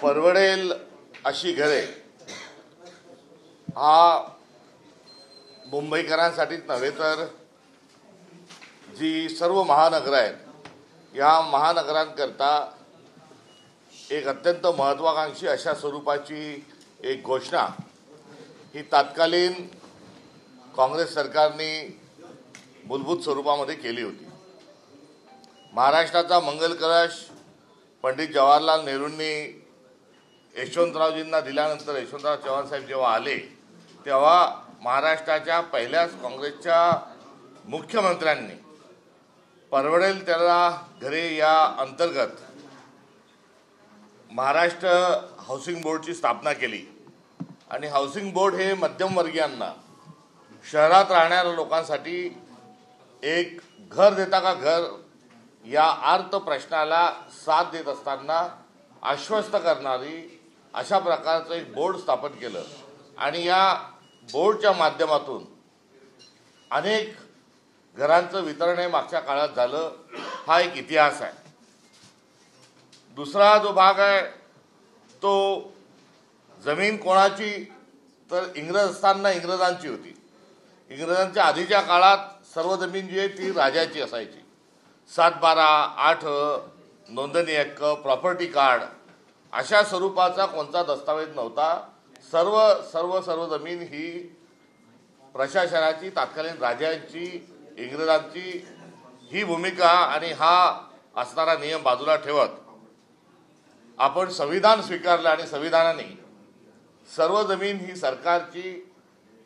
परवडेल अशी घरे हा मुंबईकरांसाठीच नव्हे तर जी सर्व महानगर आहेत या महानगरांकरता एक अत्यंत महत्त्वाकांक्षी अशा स्वरूपाची एक घोषणा ही तत्कालीन काँग्रेस सरकारने मूलभूत स्वरूपामध्ये केली होती। महाराष्ट्राचा मंगल कलश पंडित जवाहरलाल नेहरूंनी यशवंतरावजींना दिल्यानंतर यशवंतराव चव्हाण साहेब जेव्हा आले तेव्हा महाराष्ट्राच्या पहिल्याच काँग्रेसच्या मुख्यमंत्र्यांनी परवडेल त्याला घरे या अंतर्गत महाराष्ट्र हाऊसिंग बोर्डची स्थापना केली आणि हाऊसिंग बोर्ड हे मध्यमवर्गीयांना शहरात राहणाऱ्या लोकांसाठी एक घर देता का घर या आर्त प्रश्नाला साथ देत असताना आश्वस्त करणारी अशा प्रकारचं एक बोर्ड स्थापन केलं आणि या बोर्डच्या माध्यमातून अनेक घरांचं वितरण हे मागच्या काळात झालं। हा एक इतिहास आहे। दुसरा जो भाग आहे तो जमीन कोणाची तर इंग्रज असताना इंग्रजांची होती। इंग्रजांच्या आधीच्या काळात सर्व जमीन जी आहे ती राजाची असायची। 7/12, 8 नोंदणी हक्क, प्रॉपर्टी कार्ड अशा स्वरूपाचा कोणता दस्तावेज नव्हता। सर्व जमीन ही प्रशासनाची, तत्कालीन राजांची, इंग्रजांची ही भूमिका आणि हा असणारा नियम बाजूला ठेवत आपण संविधान स्वीकारलं आणि संविधानाने सर्व जमीन ही सरकारची,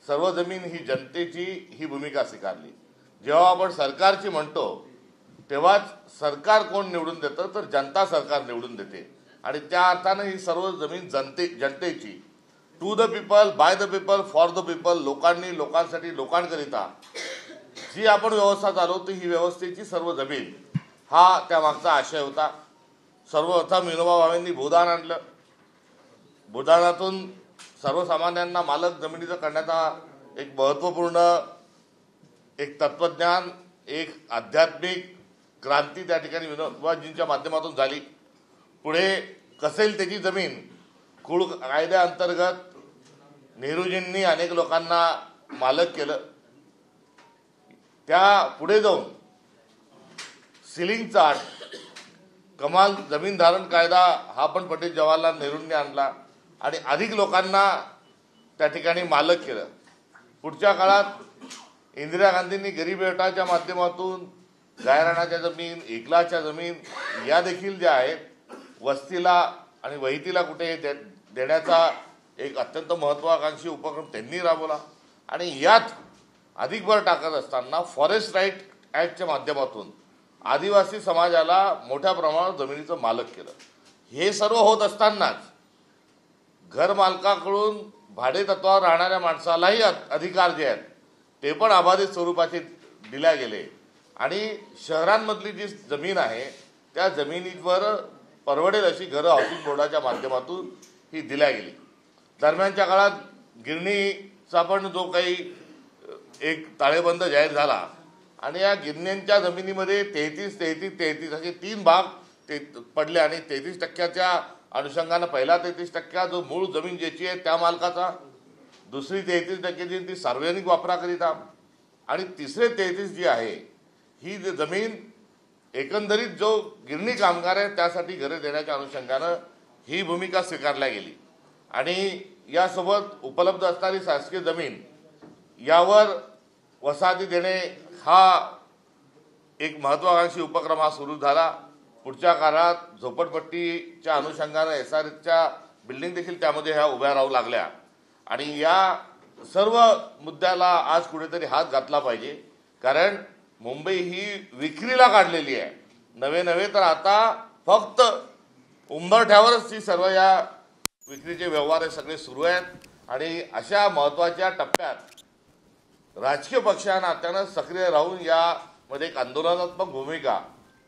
सर्व जमीन ही जनतेची ही भूमिका स्वीकारली। जेव्हा आपण सरकारची म्हणतो तेव्हाच सरकार कोण निवडून देतं तर जनता सरकार निवडून देते आणि त्या अर्थानं ही सर्व जमीन जनतेची, to the people, by the people, for the people, लोकांनी, लोकांसाठी, लोकांकरिता जी आपण व्यवस्था चालवतो ही व्यवस्थेची सर्व जमीन हा त्यामागचा आशय होता। सर्वप्रथम विनोबा भावेंनी भूदान आणलं। भूदानातून सर्वसामान्यांना मालक जमिनीचं करण्याचा एक महत्त्वपूर्ण एक तत्वज्ञान, एक आध्यात्मिक क्रांती त्या ठिकाणी विनोबाजींच्या माध्यमातून झाली। पुढे कसेल त्याची जमीन कुळ कायद्याअंतर्गत नेहरूजींनी अनेक लोकांना मालक केलं। त्या पुढे जाऊन सीलिंग चार्ट, कमाल जमीन धारण कायदा हा पण पंडित जवाहरलाल नेहरूंनी आणला आणि अधिक लोकांना त्या ठिकाणी मालक केलं। पुढच्या काळात इंदिरा गांधींनी गरीब हटाच्या माध्यमातून गायरानाच्या जमीन, एकलाच्या जमीन या देखील ज्या आहेत वस्तीला आणि वहितीला कुठे देण्याचा एक अत्यंत महत्त्वाकांक्षी उपक्रम त्यांनी राबवला आणि यात अधिक भर टाकत असताना फॉरेस्ट राईट ॲक्टच्या माध्यमातून आदिवासी समाजाला मोठ्या प्रमाणात जमिनीचं मालक केलं। हे सर्व होत असतानाच घरमालकाकडून भाडे तत्वावर राहणाऱ्या माणसालाही अधिकार जे आहेत ते पण अबाधित स्वरूपाचे दिल्या गेले आणि शहरांमधली जी जमीन आहे त्या जमिनीवर परवडेल अशी घरं हाऊसिंग बोर्डाच्या माध्यमातून ही दिल्या गेली। दरम्यानच्या काळात गिरणीचा पण जो काही एक ताळेबंद जाहीर झाला आणि या गिरण्यांच्या जमिनीमध्ये 33 असे 3 भाग पडले आणि 33% अनुषंगानं पहिला 33% जो मूळ जमीन ज्याची आहे त्या मालकाचा, दुसरी 33% जी ती सार्वजनिक वापराकरिता आणि तिसरे 33 जी आहे ही जमीन एकंदरीत जो गिरणी कामगार आहे त्यासाठी घरे देण्याच्या अनुषंगानं ही भूमिका स्वीकारल्या गेली आणि यासोबत उपलब्ध असणारी शासकीय जमीन यावर वसाहती देणे हा एक महत्त्वाकांक्षी उपक्रम हा सुरू झाला। पुढच्या काळात झोपडपट्टीच्या अनुषंगानं SRHच्या बिल्डिंग देखील त्यामध्ये ह्या उभ्या राहू लागल्या आणि या सर्व मुद्द्याला आज कुठेतरी हात घातला पाहिजे कारण मुंबई ही विक्रीला काढलेली आहे। नवे तर आता फक्त उंबरठ्यावरच ती सर्व या विक्रीचे व्यवहार हे सगळे सुरू आहेत आणि अशा महत्त्वाच्या टप्प्यात राजकीय पक्षांना त्यानं सक्रिय राहून यामध्ये एक आंदोलनात्मक भूमिका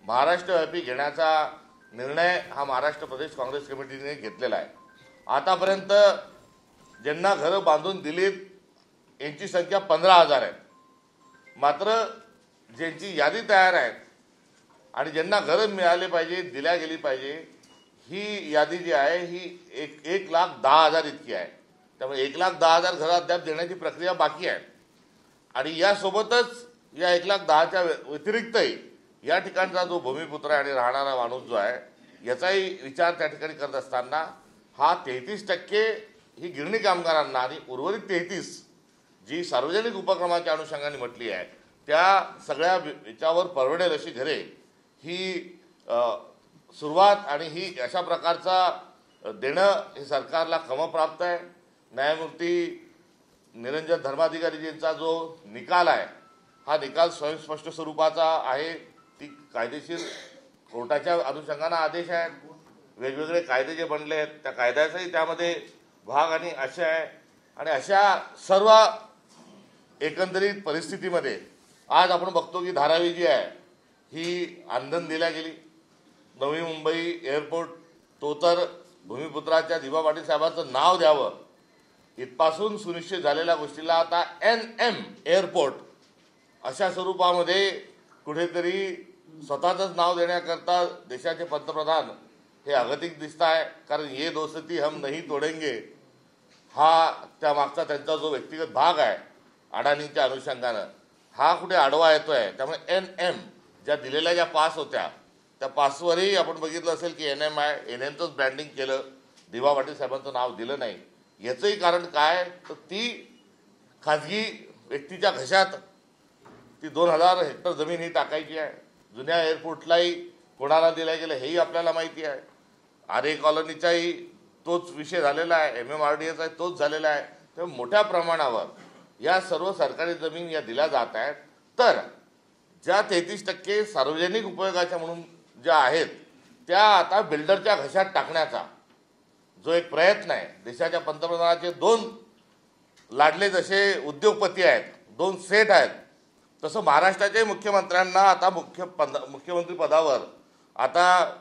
महाराष्ट्रव्यापी घेण्याचा निर्णय हा महाराष्ट्र प्रदेश काँग्रेस कमिटीने घेतलेला आहे। आतापर्यंत ज्यांना घरं बांधून दिलीत यांची संख्या 15,000 आहे। मात्र ज्यांची यादी तयार आहे आणि ज्यांना घरं मिळाले पाहिजे, दिल्या गेली पाहिजे ही यादी जी आहे ही 1,10,000 इतकी आहे. त्यामुळे 1,10,000 घरं अद्याप देण्याची प्रक्रिया बाकी आहे. आणि यासोबतच या 1,10,000च्या व्यतिरिक्तही या ठिकाणचा जो भूमिपुत्र आहे आणि राहणारा माणूस जो आहे याचाही विचार त्या ठिकाणी करत असताना हा 33% ही गिरणी कामगारांना आणि उर्वरित 33 जी सार्वजनिक उपक्रमाच्या अनुषंगाने म्हटली आहे त्या सगळ्या याच्यावर परवडेल अशी घरे ही सुरुवात आणि ही अशा प्रकारचा देणं हे सरकारला क्रमप्राप्त आहे. न्यायमूर्ती निरंजन धर्माधिकारीजींचा जो निकाल आहे हा निकाल स्वयंस्पष्ट स्वरूपाचा आहे. ती कायदेशीर कोर्टाच्या अनुषंगाने आदेश आहेत. वेगवेगळे कायदे जे बनले आहेत त्या कायद्याचाही त्यामध्ये भाग आणि अशा आहे. आणि अशा सर्व एकंदरीत परिस्थितीमध्ये आज आपण बघतो की धारावी जी आहे ही आंदण दिल्या गेली. नवी मुंबई एअरपोर्ट तो तर भूमिपुत्राच्या दिवा पाटील साहेबांचं नाव द्यावं इथपासून सुनिश्चित झालेल्या गोष्टीला आता NM एअरपोर्ट अशा स्वरूपामध्ये कुठेतरी स्वतःच नाव देण्याकरता देशाचे पंतप्रधान हे अगतिक दिसत आहे. कारण ये दोस्ती हम नहीं तोडेंगे हा त्या मागचा त्यांचा जो व्यक्तिगत भाग आहे अडाणींच्या अनुषंगानं हा कुठे आडवा येतोय. त्यामुळे NM ज्या दिलेल्या ज्या पास होत्या त्या पासवरही आपण बघितलं असेल की NM आहे. NMचंच ब्रँडिंग केलं, दिवा पाटील साहेबांचं नाव दिलं नाही. याचंही कारण काय तर ती खाजगी व्यक्तीच्या घशात ती 2,000 हेक्टर जमीन ही टाकायची आहे. जुन्या एअरपोर्टलाही कोणाला दिल्या गेलं हेही आपल्याला माहिती आहे. आरे कॉलनीचाही तोच विषय झालेला आहे, MMRDAचाही तोच झालेला आहे. त्यामुळे मोठ्या प्रमाणावर या सर्व सरकारी जमीन या दिल्या जात आहेत. तर ज्या 33% सार्वजनिक उपयोगाच्या म्हणून ज्या आहेत त्या आता बिल्डरच्या घशात टाकण्याचा जो एक प्रयत्न आहे. देशाच्या पंतप्रधानाचे 2 लाडले जसे उद्योगपती आहेत, 2 सेट आहेत, तसं महाराष्ट्राच्या मुख्यमंत्र्यांना आता मुख्यमंत्री पदावर आता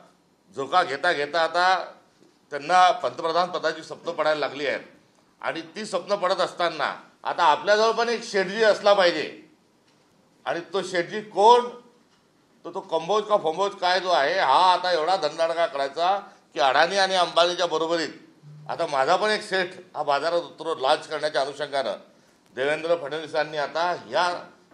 झोका घेता घेता आता त्यांना पंतप्रधान पदाची स्वप्न पडायला लागली आहेत. आणि ती स्वप्न पडत असताना आता आपल्याजवळ पण एक शेटजी असला पाहिजे. आणि तो शेटजी कोण तो कंबोज का फंबोज काय जो आहे हा आता एवढा धंदाडका करायचा की अडाणी आणि अंबानीच्या बरोबरीत आता माझा पण एक सेट हा बाजारात लॉन्च करण्याच्या अनुषंगानं देवेंद्र फडणवीसांनी आता या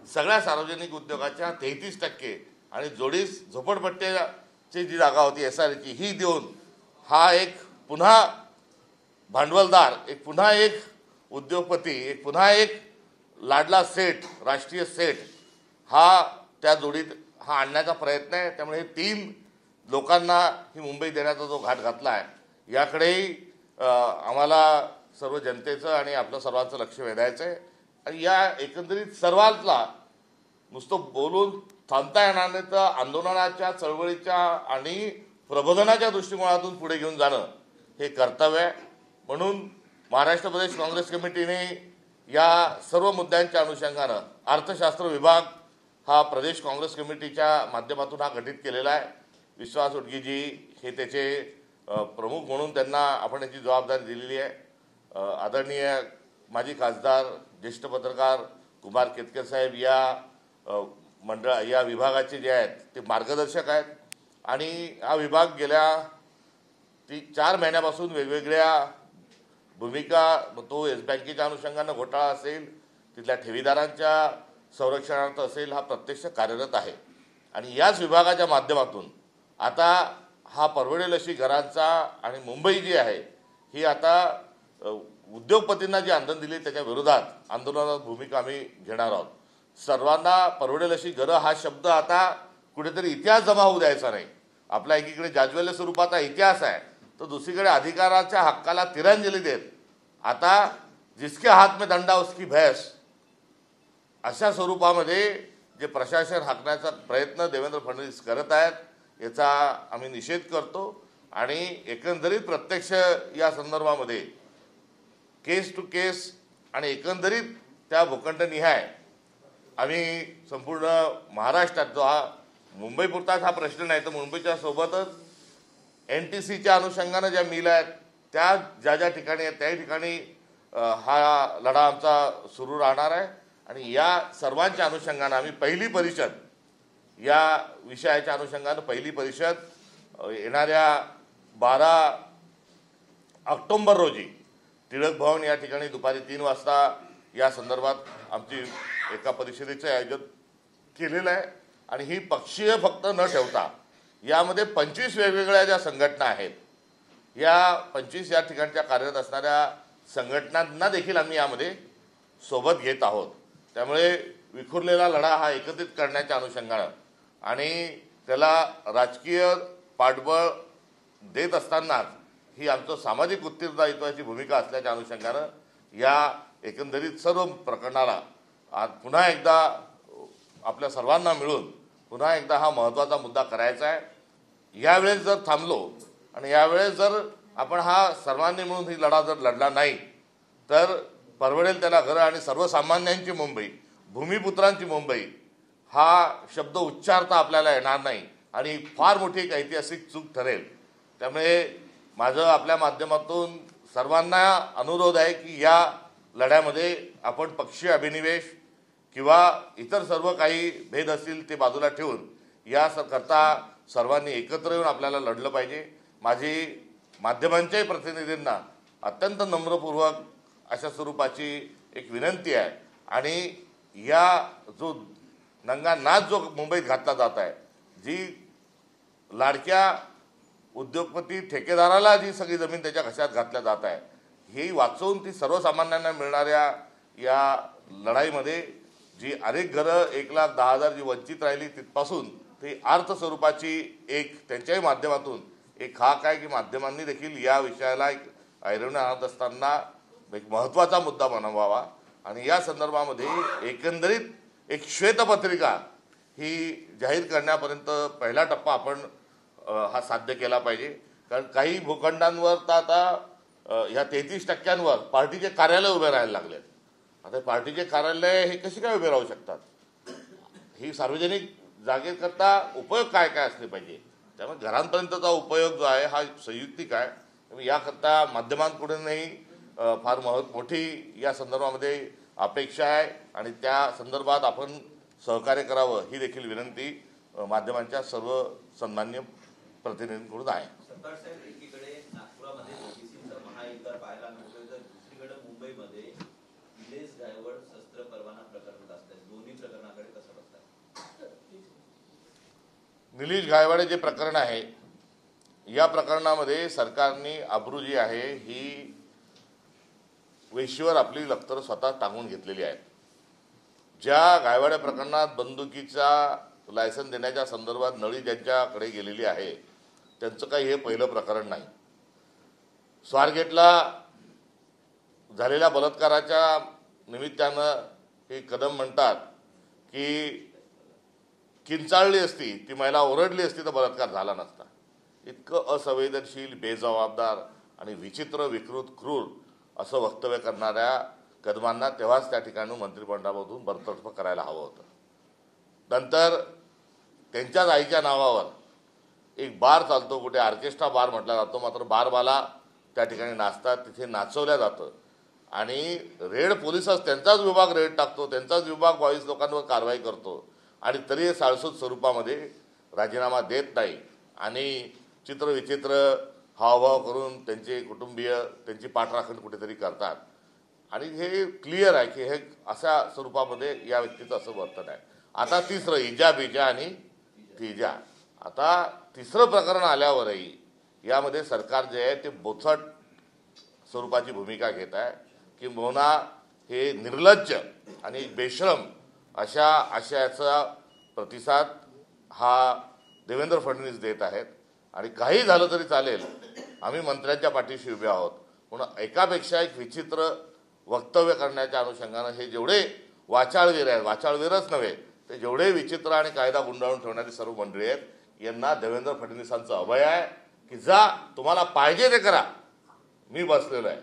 सगळ्या सार्वजनिक उद्योगाच्या 33% आणि जोडीस झोपडपट्ट्याची जी जागा होती SRAची ही देऊन हा एक पुन्हा भांडवलदार, एक पुन्हा एक उद्योगपती, एक पुन्हा एक लाडला सेट, राष्ट्रीय सेट हा त्या जोडीत हा आणण्याचा प्रयत्न आहे. त्यामुळे हे 3 लोकांना ही मुंबई देण्याचा जो घाट घातला आहे याकडेही आम्हाला सर्व जनतेचं आणि आपलं सर्वांचं लक्ष वेधायचं आहे. आणि या एकंदरीत सर्वांना नुसतं बोलून थांबता येणार नाही तर आंदोलनाच्या चळवळीच्या आणि प्रबोधनाच्या दृष्टिकोनातून पुढे घेऊन जाणं हे कर्तव्य आहे. म्हणून महाराष्ट्र प्रदेश काँग्रेस कमिटीने या सर्व मुद्द्यांच्या अनुषंगानं अर्थशास्त्र विभाग हा प्रदेश काँग्रेस कमिटीच्या माध्यमातून हा गठीत केलेला आहे. विश्वास उटगीजी हे त्याचे प्रमुख म्हणून त्यांना आपण याची जबाबदारी दिलेली आहे. आदरणीय माजी खासदार ज्येष्ठ पत्रकार कुमार केतकर साहेब या विभागाचे जे आहेत ते मार्गदर्शक आहेत. आणि हा विभाग गेल्या 4 महिन्यापासून वेगवेगळ्या भूमिका तो येस बँकेच्या अनुषंगानं घोटाळा असेल, तिथल्या ठेवीदारांच्या संरक्षणार्थ असेल हा प्रत्यक्ष कार्यरत आहे. आणि याच विभागाच्या माध्यमातून आता हा परवडेल अशी घरांचा आणि मुंबई जी आहे ही आता उद्योगपतींना जी आंदोलन दिली त्याच्या विरोधात आंदोलनात भूमिका आम्ही घेणार आहोत. सर्वांना परवडेल अशी घरं हा शब्द आता कुठेतरी इतिहास जमा होऊ द्यायचा नाही. आपल्या एकीकडे जाज्वल्य स्वरूपाचा इतिहास आहे तर दुसरीकडे अधिकाराच्या हक्काला तिरांजली देत आता जिसके हात में दंडा उसकी भैंस अशा स्वरूपामध्ये जे प्रशासन हाकण्याचा प्रयत्न देवेंद्र फडणवीस करत आहेत याचा आम्ही निषेध करतो. आणि एकंदरीत प्रत्यक्ष या संदर्भामध्ये केस टू केस आणि एकंदरीत त्या भूखंडनिहाय आम्ही संपूर्ण महाराष्ट्रात जो हा मुंबईपुरताच हा प्रश्न नाही तर मुंबईच्या सोबतच NTCच्या अनुषंगानं ज्या मिल आहेत त्या ज्या ठिकाणी आहेत त्या ठिकाणी हा लढा आमचा सुरू राहणार आहे. आणि या सर्वांच्या अनुषंगानं आम्ही पहिली परिषद या विषयाच्या अनुषंगानं पहिली परिषद येणाऱ्या 12 ऑक्टोबर रोजी टिळक भवन या ठिकाणी दुपारी 3 वाजता या संदर्भात आमची एका परिषदेचं आयोजन केलेलं आहे। आणि ही पक्षीय फक्त न ठेवता यामध्ये 25 वेगवेगळ्या ज्या संघटना आहेत, या 25 या ठिकाणच्या कार्यरत असणाऱ्या संघटनांना देखील आम्ही यामध्ये सोबत घेत आहोत। त्यामुळे विखुरलेला लढा हा एकत्रित करण्याच्या अनुषंगानं आणि त्याला राजकीय पाठबळ देत असतानाच ही आमचं सामाजिक उत्तरदायित्वाची भूमिका असल्याच्या अनुषंगानं या एकंदरीत सर्व प्रकरणाला आज पुन्हा एकदा आपल्या सर्वांना मिळून पुन्हा एकदा हा महत्त्वाचा मुद्दा करायचा आहे। यावेळेस जर थांबलो आणि यावेळेस जर आपण हा सर्वांनी मिळून ही लढा जर लढला नाही तर परवडेल त्याला घरं आणि सर्वसामान्यांची मुंबई, भूमिपुत्रांची मुंबई हा शब्द उच्चारता आपल्याला येणार नाही आणि फार मोठी एक ऐतिहासिक चूक ठरेल। त्यामुळे माझं आपल्या माध्यमातून सर्वांना अनुरोध आहे की या लढ्यामध्ये आपण पक्षीय अभिनिवेश किंवा इतर सर्व काही भेद असतील ते बाजूला ठेवून याकरता सर्वांनी एकत्र येऊन आपल्याला लढलं पाहिजे। माझी माध्यमांच्याही प्रतिनिधींना अत्यंत नम्रपूर्वक अशा स्वरूपाची एक विनंती आहे आणि या जो नंगा नाच जो मुंबईत घातला जात आहे, जी लाडक्या उद्योगपती ठेकेदाराला जी सगळी जमीन त्याच्या घशात घातल्या जात आहे, ही वाचवून ती सर्वसामान्यांना मिळणाऱ्या या लढाईमध्ये जी अनेक घरं 1,10,000 जी वंचित राहिली तिथपासून ती अर्थ स्वरूपाची एक त्यांच्याही माध्यमातून एक हाक आहे की माध्यमांनी देखील या विषयाला एक ऐरणं आणत असताना एक महत्त्वाचा मुद्दा बनवावा आणि या संदर्भामध्ये एकंदरीत एक श्वेतपत्रिका ही जाहीर करण्यापर्यंत पहिला टप्पा आपण हा साध्य केला पाहिजे। कारण काही भूखंडांवर तर आता ह्या 33% पार्टीचे कार्यालय उभे राहायला लागलेत। आता पार्टीचे कार्यालय हे कसे काय उभे राहू शकतात? ही सार्वजनिक जागेकरता उपयोग काय काय असले पाहिजे। त्यामुळे घरांपर्यंतचा उपयोग जो आहे हा संयुक्तिक आहे। याकरता माध्यमांकडूनही फार मोठी या संदर्भामध्ये अपेक्षा आहे आणि त्या संदर्भात आपण सहकार्य करावं ही देखील विनंती माध्यमांच्या सर्व सन्मान्य प्रतिनिधींकडून आहे। सत्तार साहेब, एकीकडे नागपुरामध्ये ओबीसीचा महायुद्ध पाहायला मिळतोय तर दुसरीकडे मुंबईमध्ये निलेश गायवड शस्त्र परवाना प्रकरणात असतात। दोन्ही प्रकरणाकडे कसं बघतात? निलेश गायवाडे जे प्रकरण आहे या प्रकरणामध्ये सरकारने अब्रू जी आहे ही वेशीवर आपली लखतर स्वतः टांगून घेतलेली आहे। ज्या गायवाडे प्रकरणात बंदुकीचा लायसन देण्याच्या संदर्भात नळी ज्यांच्याकडे गेलेली आहे त्यांचं काही हे पहिलं प्रकरण नाही। स्वारगेटला झालेल्या बलात्काराच्या निमित्तानं हे कदम म्हणतात की किंचाळली असती ती महिला ओरडली असती तर बलात्कार झाला नसता। इतकं असंवेदनशील, बेजबाबदार आणि विचित्र, विकृत, क्रूर असं वक्तव्य करणाऱ्या कदमांना तेव्हाच त्या ठिकाणी मंत्रिमंडळामधून बरतर्फ करायला हवं होतं। नंतर त्यांच्याच आईच्या नावावर एक बार चालतो, कुठे ऑर्केस्ट्रा बार म्हटला जातो, मात्र बारवाला त्या ठिकाणी नाचतात, तिथे नाचवल्या जातं आणि रेड पोलिसच त्यांचाच विभाग रेड टाकतो, त्यांचाच विभाग 22 लोकांवर कारवाई करतो आणि तरी साळसूद स्वरूपामध्ये राजीनामा देत नाही आणि चित्रविचित्र हावभाव करून त्यांचे कुटुंबीय त्यांची पाठराखण कुठेतरी करतात आणि हे क्लिअर आहे की हे अशा स्वरूपामध्ये या व्यक्तीचं असं वर्तन आहे। आता तिसरं इजा बिजा आणि तिजा, आता तिसरं प्रकरण आल्यावरही यामध्ये सरकार जे आहे ते बोचट स्वरूपाची भूमिका घेत आहे की मोना हे निर्लज्ज आणि बेशरम अशा आशयाचा प्रतिसाद हा देवेंद्र फडणवीस देत आहेत आणि काही झालं तरी चालेल, आम्ही मंत्र्यांच्या पाठीशी उभे आहोत। म्हणून एकापेक्षा एक विचित्र वक्तव्य करण्याच्या अनुषंगानं हे जेवढे वाचाळवीर आहेत, वाचाळवीरच नव्हे ते जेवढे विचित्र आणि कायदा गुंडाळून ठेवणारी सर्व मंडळी आहेत, यांना देवेंद्र फडणवीसांचं अभय आहे की जा तुम्हाला पाहिजे ते करा, मी बसलेलो आहे।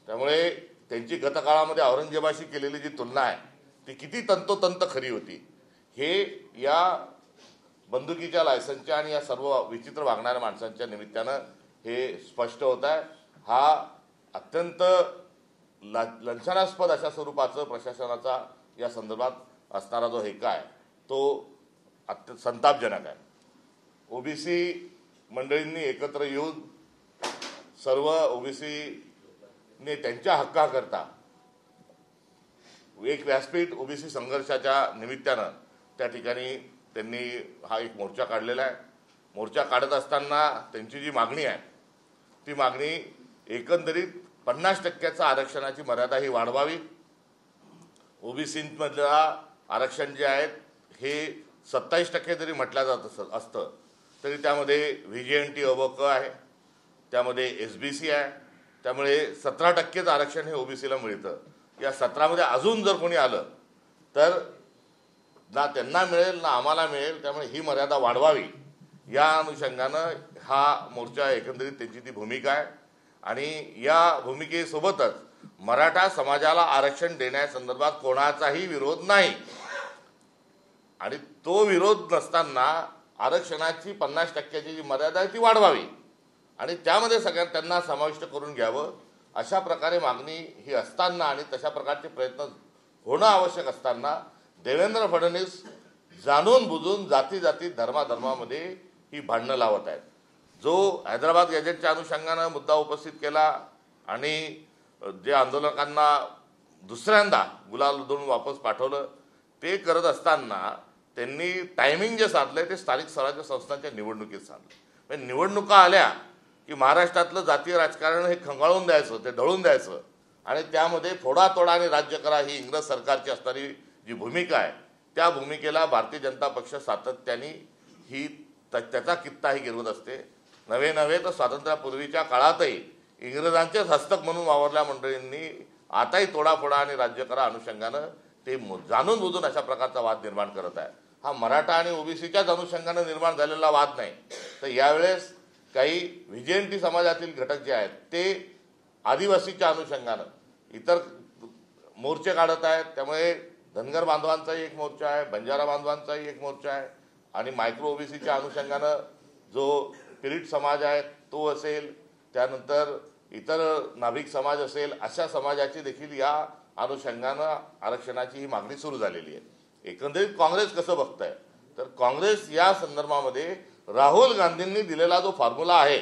त्यामुळे त्यांची गतकाळामध्ये औरंगजेबाशी केलेली जी तुलना आहे ती किती तंतोतंत खरी होती हे या बंदुकीच्या लायसनच्या आणि या सर्व विचित्र वागणाऱ्या माणसांच्या निमित्तानं हे स्पष्ट होत आहे। हा अत्यंत लंचनास्पद अशा स्वरूपाचं प्रशासनाचा या संदर्भात असणारा जो हेका आहे तो अत्यंत संतापजनक आहे। ओबीसी मंडळींनी एकत्र येऊन सर्व ओबीसीने त्यांच्या हक्काकरता एक व्यासपीठ ओबीसी संघर्षाच्या निमित्तानं त्या ठिकाणी त्यांनी हा एक मोर्चा काढलेला आहे. मोर्चा काढत असताना त्यांची जी मागणी आहे ती मागणी एकंदरीत 50% आरक्षणाची मर्यादा ही वाढवावी. ओबीसीमधलं आरक्षण जे आहेत हे 27% जरी म्हटलं जात असतं तरी त्यामध्ये व्हीजीएनटी अबक आहे, त्यामध्ये SBC आहे, त्यामुळे 17% आरक्षण हे ओबीसीला मिळतं. या 17मध्ये अजून जर कोणी आलं तर ना त्यांना मिळेल ना आम्हाला मिळेल. त्यामुळे ही मर्यादा वाढवावी या अनुषंगानं हा मोर्चा एकंदरीत त्यांची ती भूमिका आहे. आणि या भूमिकेसोबतच मराठा समाजाला आरक्षण देण्यासंदर्भात कोणाचाही विरोध नाही आणि तो विरोध नसताना आरक्षणाची 50%ची जी मर्यादा आहे ती वाढवावी आणि त्यामध्ये सगळ्यांना त्यांना समाविष्ट करून घ्यावं अशा प्रकारे मागणी ही असताना आणि तशा प्रकारचे प्रयत्न होणं आवश्यक असताना देवेंद्र फडणवीस जाणून बुजून जाती जाती धर्माधर्मामध्ये ही भांडणं लावत आहेत. जो हैदराबाद गॅजेटच्या अनुषंगानं मुद्दा उपस्थित केला आणि जे आंदोलकांना दुसऱ्यांदा गुलाल उधळून वापस पाठवलं ते करत असताना त्यांनी टायमिंग जे साधलंय ते स्थानिक स्वराज्य संस्थांच्या निवडणुकीत साधलं. म्हणजे निवडणुका आल्या की महाराष्ट्रातलं जातीय राजकारण हे खंगाळून द्यायचं, ते ढळून द्यायचं आणि त्यामध्ये फोडातोडा आणि राज्य करा ही इंग्रज सरकारची असणारी जी भूमिका आहे त्या भूमिकेला भारतीय जनता पक्ष सातत्याने ही त्याचा कित्ताही गिरवत असते. नवे नव्हे तर स्वातंत्र्यापूर्वीच्या काळातही इंग्रजांचेच हस्तक म्हणून वावरल्या मंडळींनी आताही तोडाफोडा आणि राज्य करा अनुषंगानं ते जाणून बुजून अशा प्रकारचा वाद निर्माण करत आहे. हा मराठा आणि ओबीसीच्याच अनुषंगानं निर्माण झालेला वाद नाही तर यावेळेस काही व्हीजेएनटी समाजातील घटक जे आहेत ते आदिवासीच्या अनुषंगानं इतर मोर्चे काढत आहेत. त्यामुळे धनगर बांधवांचाही एक मोर्चा आहे, बंजारा बांधवांचाही एक मोर्चा आहे आणि मायक्रो ओबीसीच्या अनुषंगानं जो पिरीट समाज आहे तो असेल, त्यानंतर इतर नाभिक समाज असेल, अशा समाजाची देखील या अनुषंगानं आरक्षणाची ही मागणी सुरू झालेली आहे. एकंदरीत काँग्रेस कसं बघतंय तर काँग्रेस या संदर्भामध्ये राहुल गांधींनी दिलेला जो फॉर्म्युला आहे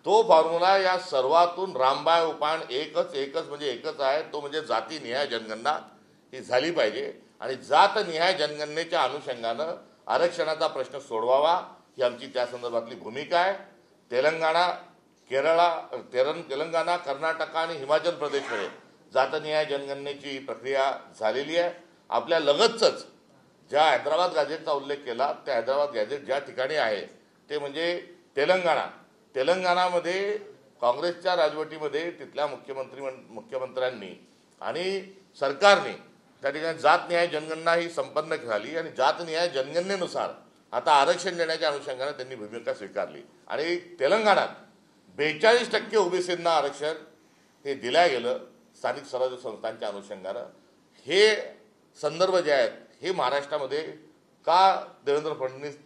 तो फॉर्म्युला या सर्वातून रामबाण उपाय एकच म्हणजे एकच आहे, तो म्हणजे जातीनिहाय जनगणना ही झाली पाहिजे आणि जातनिहाय जनगणनेच्या अनुषंगानं आरक्षणाचा प्रश्न सोडवावा ही आमची त्या संदर्भातली भूमिका आहे. तेलंगणा, कर्नाटक आणि हिमाचल प्रदेशमध्ये जातनिहाय जनगणनेची प्रक्रिया झालेली आहे. आपल्या लगतच ज्या हैदराबाद गॅजेटचा उल्लेख केला त्या हैदराबाद गॅजेट ज्या ठिकाणी आहे ते म्हणजे तेलंगणामध्ये काँग्रेसच्या राजवटीमध्ये तिथल्या मुख्यमंत्र्यांनी आणि सरकारने त्या ठिकाणी जातनिहाय जनगणना ही संपन्न झाली आणि जातनिहाय जनगणनेनुसार आता आरक्षण देण्याच्या अनुषंगाने त्यांनी भूमिका स्वीकारली आणि तेलंगणात 42% ओबीसींना आरक्षण हे दिल्या गेलं स्थानिक स्वराज्य संस्थांच्या अनुषंगानं. हे संदर्भ जे आहेत हे महाराष्ट्रामध्ये का देवेंद्र फडणवीस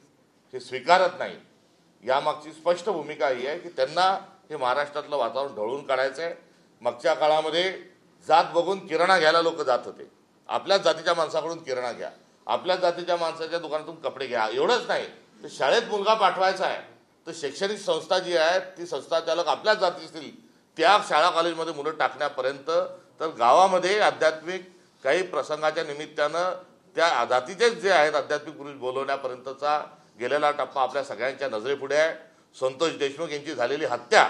हे स्वीकारत नाही यामागची स्पष्ट भूमिका ही आहे की त्यांना हे महाराष्ट्रातलं वातावरण ढवळून काढायचं आहे. मागच्या काळामध्ये जात बघून किराणा घ्यायला लोक जात होते. आपल्याच जातीच्या माणसाकडून किराणा घ्या, आपल्याच जातीच्या माणसाच्या दुकानातून कपडे घ्या. एवढंच नाही तर शाळेत मुलगा पाठवायचा आहे तर शैक्षणिक संस्था जी आहे ती संस्था चालक आपल्याच जाती असतील त्या शाळा कॉलेजमध्ये मुलं टाकण्यापर्यंत तर गावामध्ये आध्यात्मिक काही प्रसंगाच्या निमित्तानं त्या जातीचेच जे आहेत आध्यात्मिक पुरुष बोलवण्यापर्यंतचा गेलेला टप्पा आपल्या सगळ्यांच्या नजरेपुढे आहे. संतोष देशमुख यांची झालेली हत्या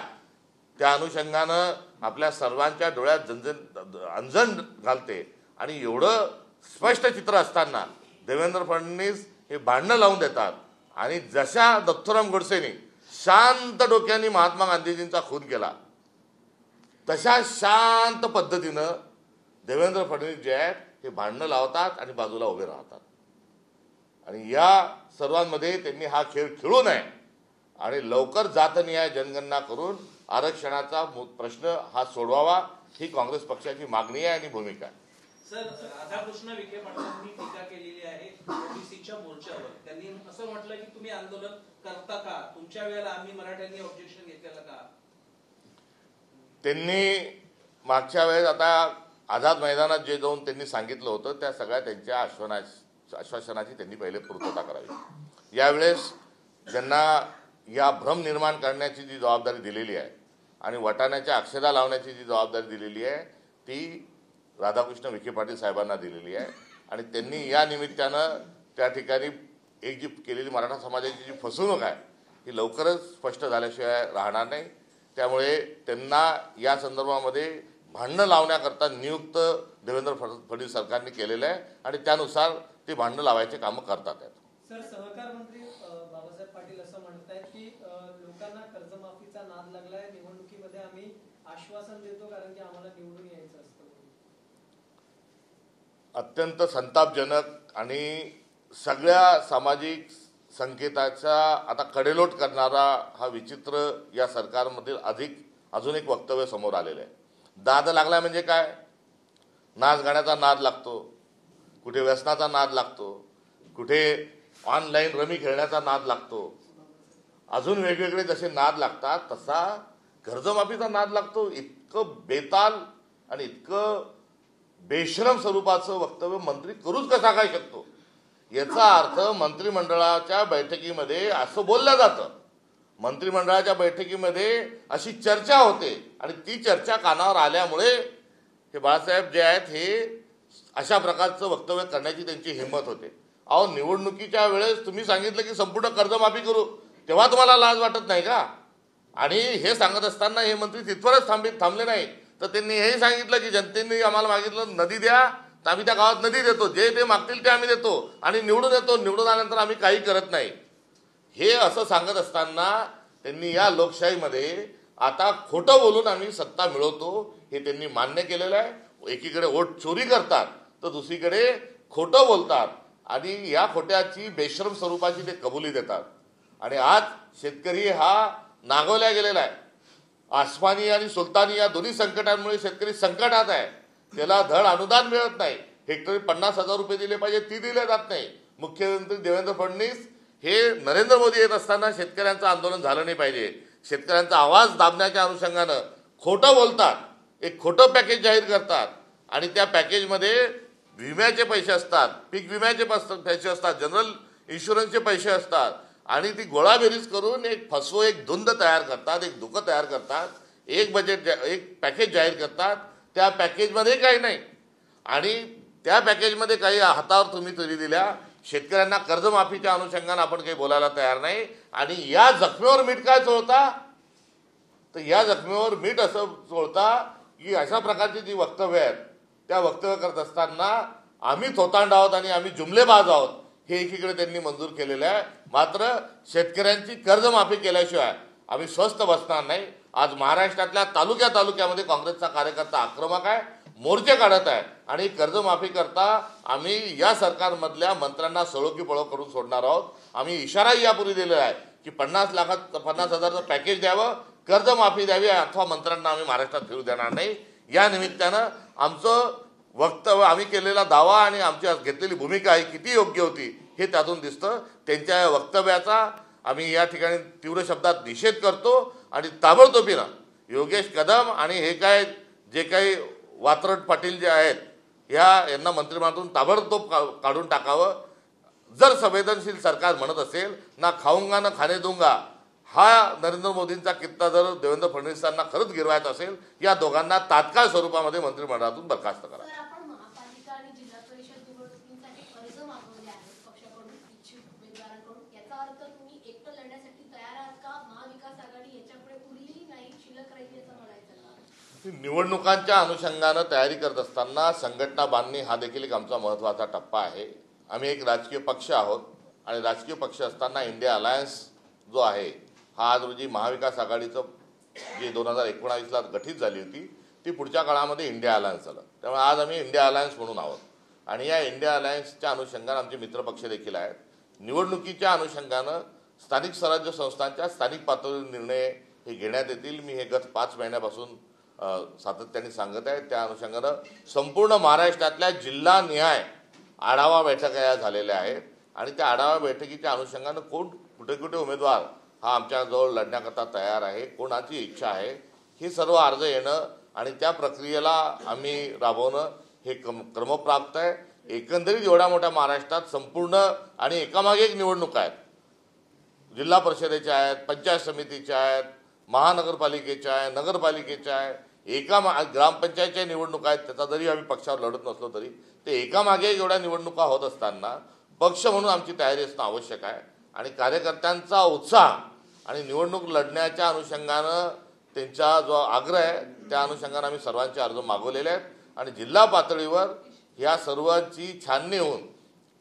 त्या अनुषंगानं आपल्या सर्वांच्या डोळ्यात अंजन घालते आणि एवढं स्पष्ट चित्र असताना देवेंद्र फडणवीस हे भांडणं लावून देतात आणि जशा दत्तूराम गोडसेंनी शांत डोक्याने महात्मा गांधीजींचा खून केला तशा शांत पद्धतीनं देवेंद्र फडणवीस जे आहेत हे भांडणं लावतात आणि बाजूला उभे राहतात आणि या सर्वांमध्ये त्यांनी हा खेळ खेळू नये आणि लवकर जातनिहाय जनगणना करून आरक्षणाचा प्रश्न हा सोडवावा ही काँग्रेस पक्षाची मागणी आहे आणि भूमिका आहे. सर, राधाकृष्ण विखे पाटलांनी टीका केलेली आहे ओबीसीच्या मोर्चावर. त्यांनी असं म्हटलं की तुम्ही आंदोलन करता का, तुमच्या वेळेला आम्ही मराठ्यांनी ऑब्जेक्शन घेतलेलं का? त्यांनी मागच्या वेळेस आता आझाद मैदानात जे जाऊन त्यांनी सांगितलं होतं त्या सगळ्या त्यांच्या आश्वासनाची त्यांनी पहिले पूर्तता करावी. यावेळेस ज्यांना या भ्रम निर्माण करण्याची जी जबाबदारी दिलेली आहे आणि वाटाण्याच्या अक्षरा लावण्याची जी जबाबदारी दिलेली आहे ती राधाकृष्ण विखे पाटील साहेबांना दिलेली आहे आणि त्यांनी या निमित्तानं त्या ठिकाणी एक जी केलेली मराठा समाजाची जी फसवणूक आहे ही लवकरच स्पष्ट झाल्याशिवाय राहणार नाही. त्यामुळे त्यांना या संदर्भामध्ये भांडणं लावण्याकरता नियुक्त देवेंद्र फडणवीस सरकारने केलेलं आहे आणि त्यानुसार ते भांडणं लावायचे कामं करतात आहेत. सर, सहकार मंत्री बाबासाहेब पाटील असं म्हणतायत की लोकांना कर्जमाफीचा नाद लागलाय, निवडणुकीमध्ये आम्ही आश्वासन देतो कारण की आम्हाला निवडून यायचं असतं. अत्यंत संतापजनक आणि सगळ्या सामाजिक संकेताचा आता कडेलोट करणारा हा विचित्र या सरकारमधील अजून एक वक्तव्य समोर आलेलं आहे. नाद लागला म्हणजे काय? नाच गाण्याचा नाद लागतो, कुठे व्यसनाचा नाद लागतो, कुठे ऑनलाईन रमी खेळण्याचा नाद लागतो, अजून वेगवेगळे जसे नाद लागतात तसा कर्जमाफीचा नाद लागतो. इतकं बेताल आणि इतकं बेशरम स्वरूपाचं वक्तव्य मंत्री करूच कसा काय शकतो? याचा अर्थ मंत्रिमंडळाच्या बैठकीमध्ये असं बोललं जातं, मंत्रिमंडळाच्या बैठकीमध्ये अशी चर्चा होते आणि ती चर्चा कानावर आल्यामुळे हे बाळासाहेब जे आहेत हे अशा प्रकारचं वक्तव्य करण्याची त्यांची हिंमत होते. अहो, निवडणुकीच्या वेळेस तुम्ही सांगितलं की संपूर्ण कर्जमाफी करू, तेव्हा तुम्हाला लाज वाटत नाही का? आणि हे सांगत असताना हे मंत्री तिथवरच थांबले नाही, तर त्यांनी हेही सांगितलं की जनतेने आम्हाला मागितलं नदी द्या तर आम्ही त्या गावात नदी देतो, जे ते मागतील ते आम्ही देतो आणि निवडून येतो, निवडून आल्यानंतर आम्ही काही करत नाही. हे असं सांगत असताना त्यांनी या लोकशाहीमध्ये आता खोटं बोलून आम्ही सत्ता मिळवतो हे त्यांनी मान्य केलेलं आहे. एकीकडे वोट चोरी करतात तर दुसरीकडे खोटं बोलतात आणि या खोट्याची बेशरम स्वरूपाची ते कबुली देतात. आणि आज शेतकरी हा नागवल्या गेलेला आहे. आसमानी आणि सुलतानी या दोन्ही संकटांमुळे शेतकरी संकटात आहे. त्याला धड अनुदान मिळत नाही. हेक्टरी 50,000 रुपये दिले पाहिजे, ती दिले जात नाही. मुख्यमंत्री देवेंद्र फडणवीस हे नरेंद्र मोदी येत असताना शेतकऱ्यांचं आंदोलन झालं नाही पाहिजे, शेतकऱ्यांचा आवाज दाबण्याच्या अनुषंगानं खोटं बोलतात, एक खोटं पॅकेज जाहीर करतात आणि त्या पॅकेजमध्ये विम्याचे पैसे असतात, पीक विम्याचे पैसे असतात, जनरल इन्शुरन्सचे पैसे असतात आणि ती गोळाबेरीज करून एक धुंद तयार करतात, एक धुकं तयार करतात, एक पॅकेज जाहीर करतात. त्या पॅकेजमध्ये काही नाही आणि त्या पॅकेजमध्ये काही हातावर तुम्ही तरी दिल्या. शेतकऱ्यांना कर्जमाफीच्या अनुषंगाने आपण काही बोलायला तयार नाही आणि या जखमेवर मीठ काय चोळता? तर या जखमेवर मीठ असं चोळता की अशा प्रकारची जी वक्तव्य आहेत त्या वक्तव्य करत असताना आम्ही थोतांड आहोत आणि आम्ही जुमलेबाज आहोत हे एकीकडे त्यांनी मंजूर केलेलं आहे. मात्र शेतकऱ्यांची कर्जमाफी केल्याशिवाय आम्ही स्वस्थ बसणार नाही. आज महाराष्ट्रातल्या तालुक्यामध्ये काँग्रेसचा कार्यकर्ता आक्रमक आहे, मोर्चे काढत आहे आणि कर्जमाफी करता आम्ही या सरकारमधल्या मंत्र्यांना सळो पळो करून सोडणार आहोत. आम्ही इशाराही यापूर्वी दिलेला आहे की 50,000चं पॅकेज द्यावं, कर्जमाफी द्यावी अथवा मंत्र्यांना आम्ही महाराष्ट्रात फिरू देणार नाही. या निमित्तानं आमचं वक्तव्य, आम्ही केलेला दावा आणि आमची घेतलेली भूमिका ही किती योग्य होती हे त्यातून दिसतं. त्यांच्या वक्तव्याचा आम्ही या ठिकाणी तीव्र शब्दात निषेध करतो आणि ताबडतोबीनं योगेश कदम आणि जे काही वात्रट पाटील जे आहेत यांना मंत्रिमंडळातून ताबडतोब काढून टाकावं. जर संवेदनशील सरकार म्हणत असेल ना खाऊंगा ना खाणे दूंगा हा नरेंद्र मोदींचा कित्ता जर देवेंद्र फडणवीसांना खरंच गिरवायचा असेल, या दोघांना तात्काळ स्वरूपामध्ये मंत्रिमंडळातून बरखास्त करा. निवडणुकांच्या अनुषंगानं तयारी करत असताना संघटना बांधणी हा देखील एक आमचा महत्त्वाचा टप्पा आहे. आम्ही एक राजकीय पक्ष आहोत आणि राजकीय पक्ष असताना इंडिया अलायन्स जो आहे हा आज रोजी महाविकास आघाडीचं जी 2019ला गठीत झाली होती ती पुढच्या काळामध्ये इंडिया अलायन्स झालं. त्यामुळे आज आम्ही इंडिया अलायन्स म्हणून आहोत आणि या इंडिया अलायन्सच्या अनुषंगानं आमचे मित्रपक्ष देखील आहेत. निवडणुकीच्या अनुषंगानं स्थानिक स्वराज्य संस्थांच्या स्थानिक पातळीवर निर्णय हे घेण्यात येतील. मी हे गत 5 महिन्यापासून सातत्याने सांगत आहे. त्या अनुषंगानं संपूर्ण महाराष्ट्रातल्या जिल्हानिहाय आढावा बैठका या झालेल्या आहेत आणि त्या आढावा बैठकीच्या अनुषंगानं कुठे कुठे उमेदवार हा आमच्याजवळ लढण्याकरता तयार आहे, कोणाची इच्छा आहे, हे सर्व अर्ज येणं आणि त्या प्रक्रियेला आम्ही राबवणं हे क्रमप्राप्त आहे. एकंदरीत एवढ्या मोठ्या महाराष्ट्रात संपूर्ण आणि एकामागे एक निवडणूक आहेत. जिल्हा परिषदेच्या आहेत, पंचायत समितीच्या आहेत, महानगरपालिकेच्या आहे, नगरपालिकेच्या आहे, ग्रामपंचायतच्या निवडणुका आहेत. त्याचा जरी आम्ही पक्षावर लढत नसलो तरी ते एकामागे एवढ्या निवडणुका होत असताना पक्ष म्हणून आमची तयारी असणं आवश्यक आहे. आणि कार्यकर्त्यांचा उत्साह आणि निवडणूक लढण्याच्या अनुषंगानं त्यांचा जो आग्रह आहे त्या अनुषंगानं आम्ही सर्वांचे अर्ज मागवलेले आहेत. आणि जिल्हा पातळीवर ह्या सर्वांची छाननी होऊन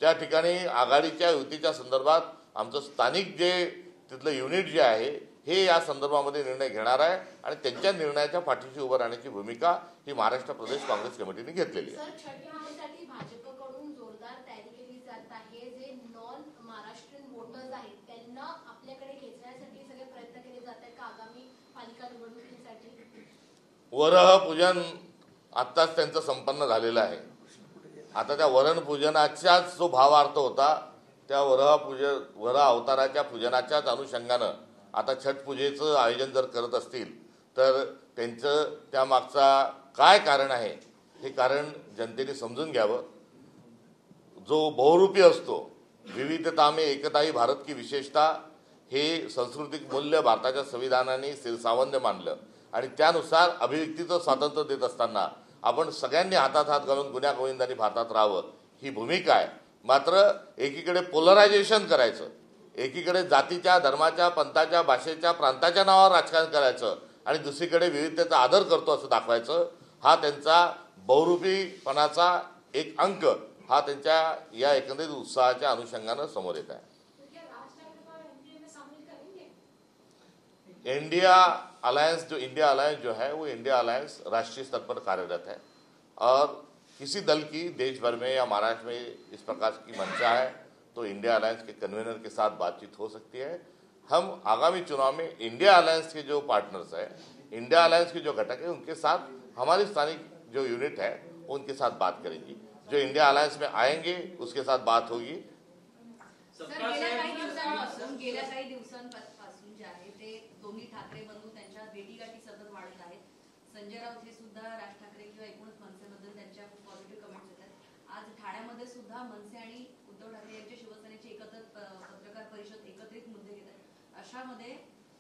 त्या ठिकाणी आघाडीच्या युतीच्या संदर्भात आमचं स्थानिक जे तिथलं युनिट जे आहे हे या संदर्भामध्ये निर्णय घेणार आहे. आणि त्यांच्या निर्णयाच्या पाठीशी उभं राहण्याची भूमिका ही महाराष्ट्र प्रदेश काँग्रेस कमिटीने घेतलेली आहे. सर, छठ महासाठी भाजपकडून जोरदार तयारी केली जात आहे. जे नॉन महाराष्ट्रीयन वोटर्स आहेत त्यांना आपल्याकडे खेचण्यासाठी सगळे प्रयत्न केले जात आहेत का आगामी पालिका निवडणुकीसाठी? वरह पूजन आत्ताच त्यांचं संपन्न झालेलं आहे. आता त्या वरण पूजनाचाच जो भावार्थ होता त्या वरह अवताराच्या पूजनाच्याच अनुषंगानं आता छठ पूजेचं आयोजन जर करत असतील तर त्यांचं त्यामागचा काय कारण आहे हे कारण जनतेने समजून घ्यावं. जो बहुरूपी असतो, विविधता में एकता ही भारत की विशेषता हे सांस्कृतिक मूल्य भारताच्या संविधानाने शिरसावंद मानलं. आणि त्यानुसार अभिव्यक्तीचं स्वातंत्र्य देत असताना आपण सगळ्यांनी हातात हात घालून गुन्ह्या गोविंदांनी भारतात राहावं ही भूमिका आहे. मात्र एकीकडे पोलरायझेशन करायचं, एकीकडे जातीच्या, धर्माच्या, पंथाच्या, भाषेच्या, प्रांताच्या नावावर राजकारण करायचं आणि दुसरीकडे विविधतेचा आदर करतो असं दाखवायचं, हा त्यांचा बहुरूपीपणाचा एक अंक हा त्यांच्या या एकंदरीत उत्साहाच्या अनुषंगानं समोर येत आहे. इंडिया अलायंस जो है वो इंडिया अलायंस राष्ट्रीय स्तर पर कार्यरत है और किसी दल की देश भर में या महाराष्ट्र में इस प्रकार की मंशा है तो इंडिया अलायंस के कन्वीनर के साथ बातचीत हो सकती है. हम आगामी चुनाव में इंडिया अलायंस के जो पार्टनर्स हैं, इंडिया अलायंस के जो घटक है उनके साथ हमारी स्थानिक जो यूनिट है उनके साथ बात करेंगी. जो इंडिया अलायंस में आएंगे उसके साथ बात होगी. गेल्या काही दिवसांपासून जे आहे ते दोन्ही ठाकरे बंधू त्यांच्या भेटीगाठी सतत वाढत आहेत. संजय राऊत हे सुद्धा राज ठाकरे किंवा एकूणच मनसेबद्दल त्यांच्या पॉझिटिव्ह कमेंट्स येतात. आज ठाण्यामध्ये सुद्धा मनसे आणि उद्धव ठाकरे यांच्या शिवसेनेची पत्रकार परिषद एकत्रित मुद्दे घेत आहेत. अशामध्ये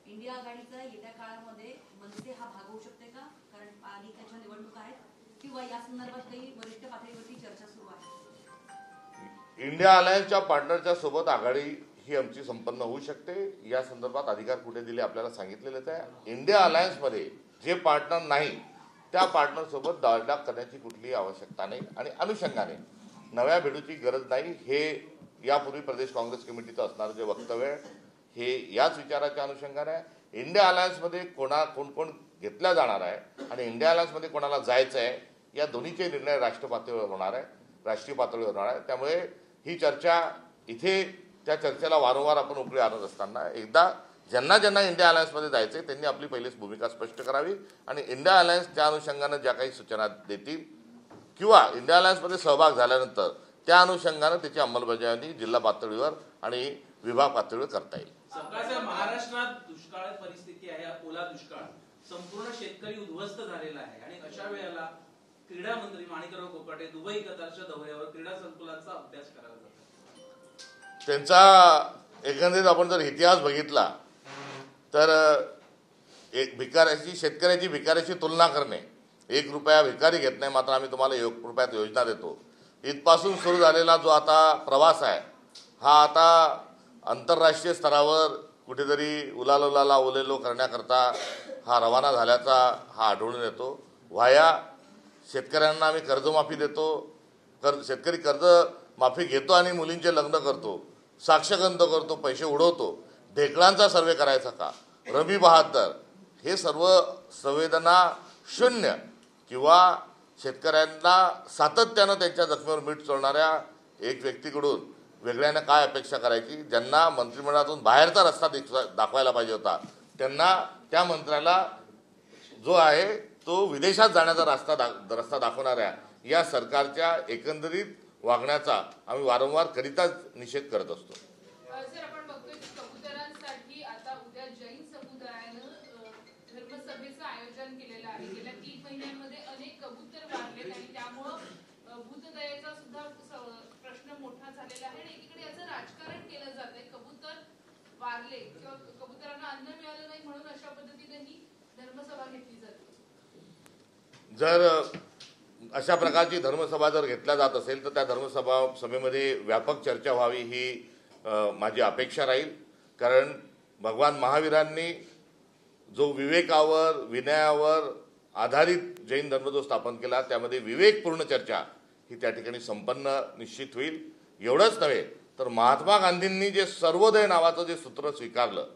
इंडिया आघाडीचा येत्या काळामध्ये मनसे हा भाग होऊ शकते का? कारण पालिकेच्या निवडणुका आहेत किंवा या संदर्भात काही वरिष्ठ पातळीवरती चर्चा सुरू आहे. इंडिया अलायन्सच्या पार्टनरच्या सोबत आघाडी ही आमची संपन्न होऊ शकते. या संदर्भात अधिकार कुठे दिले आपल्याला सांगितलेलेच आहे. इंडिया अलायन्समध्ये जे पार्टनर नाही त्या पार्टनर सोबत दाळडाग करण्याची कुठलीही आवश्यकता नाही आणि अनुषंगाने नव्या भेटूची गरज नाही. हे यापूर्वी प्रदेश काँग्रेस कमिटीचं असणारं जे वक्तव्य आहे हे याच विचाराच्या अनुषंगाने आहे. इंडिया अलायन्समध्ये कोण घेतला जाणार आहे आणि इंडिया अलायन्समध्ये कोणाला जायचं आहे या दोन्हीचे निर्णय राष्ट्रीय पातळीवर होणार आहे. त्यामुळे ही चर्चा इथे त्या चर्चेला वारंवार आपण उकळी आणत असताना एकदा ज्यांना इंडिया अलायन्समध्ये जायचं त्यांनी आपली पहिलीच भूमिका स्पष्ट करावी आणि इंडिया अलायन्स त्या अनुषंगानं ज्या काही सूचना देतील किंवा इंडिया अलायन्समध्ये सहभाग झाल्यानंतर त्या अनुषंगानं त्याची अंमलबजावणी जिल्हा पातळीवर आणि विभाग पातळीवर करता येईल. महाराष्ट्रात दुष्काळ परिस्थिती आहे, ओला दुष्काळ, संपूर्ण शेतकरी उद्ध्वस्त झालेला आहे आणि अशा वेळेला क्रीडा मंत्री माणिकराव कोकाटे दुबई कतारच्या दौऱ्यावर क्रीडा संकुलाचा अभ्यास करायला जातात. त्यांचा एकंदरीत आपण जर इतिहास बघितला तर शेतकऱ्याची भिकाऱ्याची तुलना करणे, 1 रुपया भिकारी घेत नाही मात्र आम्ही तुम्हाला 1 रुपयात योजना देतो, इथपासून सुरू झालेला जो आता प्रवास आहे हा आता आंतरराष्ट्रीय स्तरावर कुठेतरी उलाला ओलेलो करण्याकरता हा रवाना झाल्याचा हा आढळून येतो. व्हाया शेतकऱ्यांना आम्ही कर्जमाफी देतो, शेतकरी कर्जमाफी घेतो आणि मुलींचे लग्न करतो, साक्षगंध करतो, पैसे उडवतो. ढेकळांचा सर्वे करायचा का? रमी बहादर हे सर्व संवेदना शून्य किंवा शेतकऱ्यांना सातत्यानं त्यांच्या जखमेवर मीठ चोळणाऱ्या एक व्यक्तीकडून वेगळ्यानं काय अपेक्षा करायची? ज्यांना मंत्रिमंडळातून बाहेरचा रस्ता दाखवायला पाहिजे होता त्यांना त्या मंत्र्याला जो आहे तो विदेशात जाण्याचा रस्ता दाखवणाऱ्या या सरकारच्या एकंदरीत वागण्याचा आम्ही वारंवार करिताच निषेध करत असतो. सर, आपण बघतोय की कबुतरांसाठी आता उद्या जैन समुदायानं धर्मसभेचं आयोजन केलेलं आहे. गेल्या 3 महिन्यांमध्ये अनेक कबूतर वारलेत आणि त्यामुळं भूतदयेचा सुद्धा प्रश्न मोठा झालेला आहे आणि एकीकडे याचं राजकारण केलं जातंय. कबूतर वारले किंवा कबूतर गद्दारांना अन्न मिळालं नाही म्हणून अशा पद्धतीने ही धर्मसभा घेतली जाते. जर अशा प्रकारची धर्मसभा जर घेतल्या जात असेल तर त्या सभेमध्ये व्यापक चर्चा व्हावी ही माझी अपेक्षा राहील. कारण भगवान महावीरांनी जो विवेकावर विनयावर आधारित जैन धर्म जो स्थापन केला त्यामध्ये विवेकपूर्ण चर्चा ही त्या ठिकाणी संपन्न निश्चित होईल. एवढंच नव्हे तर महात्मा गांधींनी जे सर्वोदय नावाचं जे सूत्र स्वीकारलं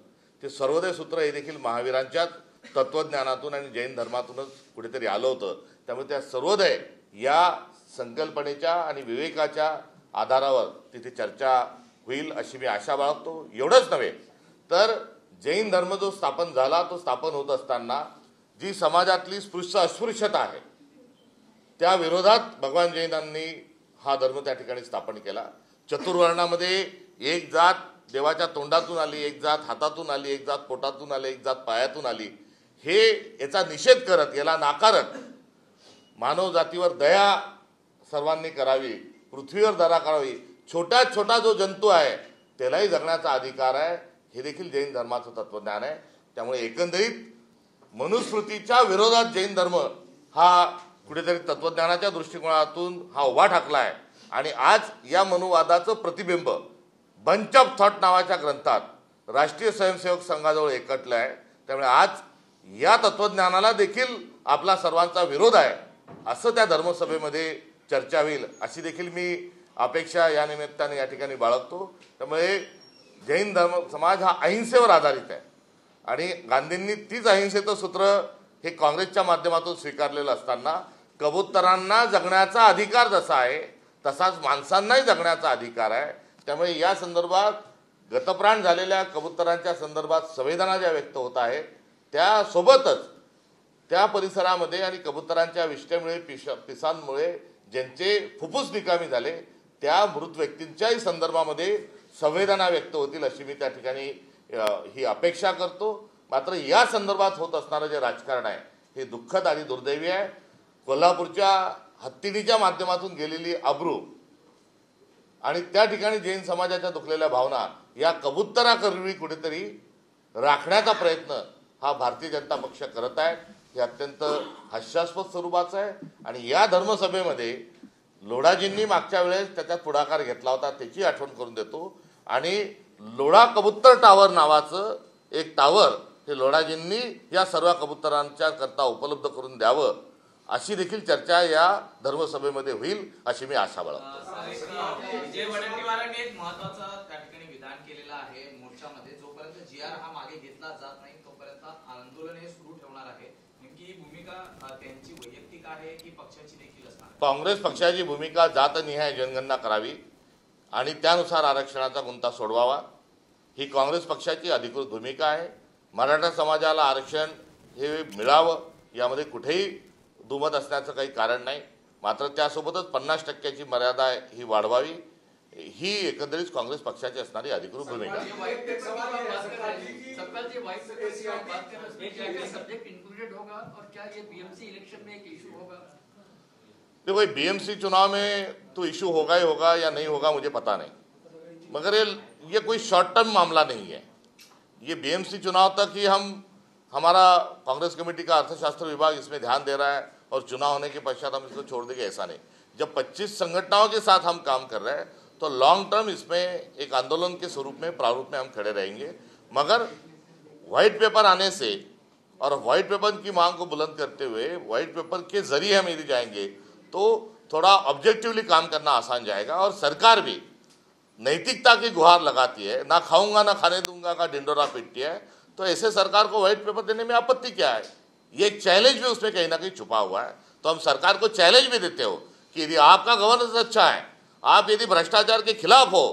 ते सर्वोदय सूत्र हे देखील महावीरांच्याच तत्वज्ञानातून आणि जैन धर्मातूनच कुठेतरी आलं होतं. त्यामुळे त्या सर्वोदय या संकल्पनेच्या आणि विवेकाच्या आधारावर तिथे चर्चा होईल अशी मी आशा बाळगतो. एवढंच नव्हे तर जैन धर्म जो स्थापन झाला तो स्थापन होत असताना जी समाजातली स्पृश्य अस्पृश्यता आहे त्या विरोधात भगवान जैनांनी हा धर्म त्या ठिकाणी स्थापन केला. चतुर्वर्णामध्ये एक जात देवाच्या तोंडातून आली, एक जात हातातून आली, एक जात पोटातून आली, एक जात पायातून आली, हे याचा निषेध करत याला नाकारत मानव जातीवर दया सर्वांनी करावी, पृथ्वीवर दया करावी, छोट्यात छोटा जो जंतू आहे त्यालाही जगण्याचा अधिकार आहे हे देखील जैन धर्माचं तत्वज्ञान आहे. त्यामुळे एकंदरीत मनुस्मृतीच्या विरोधात जैन धर्म हा कुठेतरी तत्वज्ञानाच्या दृष्टिकोनातून हा उभा ठाकला आहे. आणि आज या मनुवादाचं प्रतिबिंब बंच ऑफ थॉट नावाच्या ग्रंथात राष्ट्रीय स्वयंसेवक संघाजवळ एकटलं आहे. त्यामुळे आज या तत्वज्ञानाला देखील आपला सर्वांचा विरोध आहे असं त्या धर्मसभेमध्ये चर्चा होईल अशी देखील मी अपेक्षा या निमित्ताने या ठिकाणी बाळगतो. त्यामुळे जैन धर्म समाज हा अहिंसेवर आधारित आहे आणि गांधींनी तीच अहिंसेचं सूत्र हे काँग्रेसच्या माध्यमातून स्वीकारलेलं असताना कबुतरांना जगण्याचा अधिकार जसा आहे तसाच माणसांनाही जगण्याचा अधिकार आहे. त्यामुळे या संदर्भात गतप्राण झालेल्या कबुतरांच्या संदर्भात संवेदना ज्या व्यक्त होत आहेत त्यासोबतच त्या परिसरामध्ये आणि कबुतरांच्या विष्ठेमुळे पिसांमुळे ज्यांचे फुफ्फुस निकामी झाले त्या मृत व्यक्तींच्याही संदर्भामध्ये संवेदना व्यक्त होतील अशी मी त्या ठिकाणी ही अपेक्षा करतो. मात्र या संदर्भात होत असणारं जे राजकारण आहे हे दुःखद आणि दुर्दैवी आहे. कोल्हापूरच्या हत्तीनीच्या माध्यमातून गेलेली अब्रू आणि त्या ठिकाणी जैन समाजाच्या दुखलेल्या भावना या कबुतराकरवी कुठेतरी राखण्याचा प्रयत्न हा भारतीय जनता पक्ष करत आहे. हे अत्यंत हास्यास्पद स्वरूपाचं आहे. आणि या धर्मसभेमध्ये लोढाजींनी मागच्या वेळेस त्याच्यात पुढाकार घेतला होता त्याची आठवण करून देतो. आणि लोढा कबूतर टावर नावाचं एक टावर हे लोढाजींनी या सर्व कबुतरांच्या करता उपलब्ध करून द्यावं अशी देखील चर्चा या धर्मसभेमध्ये होईल अशी मी आशा बाळगतो. विजय वडेट्टीवारांनी एक महत्त्वाचं त्या ठिकाणी विधान केलेलं आहे मोर्चामध्ये, जोपर्यंत GR हा मागे घेतला जात नाही तोपर्यंत आंदोलन हे सुरू ठेवणार आहे. नेमकी ही भूमिका त्यांची वैयक्तिक आहे की पक्षाची देखील असणार? काँग्रेस पक्षाची भूमिका जातनिहाय जनगणना करावी आणि त्यानुसार आरक्षणाचा गुंता सोडवावा ही काँग्रेस पक्षाची अधिकृत भूमिका आहे. मराठा समाजाला आरक्षण हे मिळावं यामध्ये कुठेही दुमत असण्याचं काही कारण नाही. मात्र त्यासोबतच 50% मर्यादा ही वाढवावी ही एकंदरीत काँग्रेस पक्षाची असणारी अधिकृत भूमिका आहे. देखो BMC चुनाव में तो इशू होगा ही होगा या नहीं होगा मुझे पता नहीं, मगर ये कोई शॉर्ट टर्म मामला नहीं है. ये BMC चुनाव तक ही हमारा कांग्रेस कमेटी का अर्थशास्त्र विभाग इसमें ध्यान दे रहा है और चुनाव होने के पश्चात हम इसको छोड़ देंगे ऐसा नहीं. जब 25 संगठनों के साथ हम काम कर रहे हैं तो लॉन्ग टर्म इसमें एक आंदोलन के स्वरूप में प्रारूप में हम खड़े रहेंगे. मगर व्हाइट पेपर आने से और व्हाइट पेपर की मांग को बुलंद करते हुए व्हाइट पेपर के जरिए हम यदि जाएंगे तो थोड़ा ऑब्जेक्टिवली काम करना आसान जाएगा. और सरकार भी नैतिकता की गुहार लगाती है, ना खाऊंगा ना खाने दूंगा का ढिंडोरा पीटती है. तो ऐसे सरकार को व्हाइट पेपर देने में आपत्ति क्या है? ये एक चैलेंज भी उसमें कहीं ना कहीं छुपा हुआ है. तो हम सरकार को चैलेंज भी देते हो कि यदि आपका गवर्नेंस अच्छा है, आप यदि भ्रष्टाचार के खिलाफ हो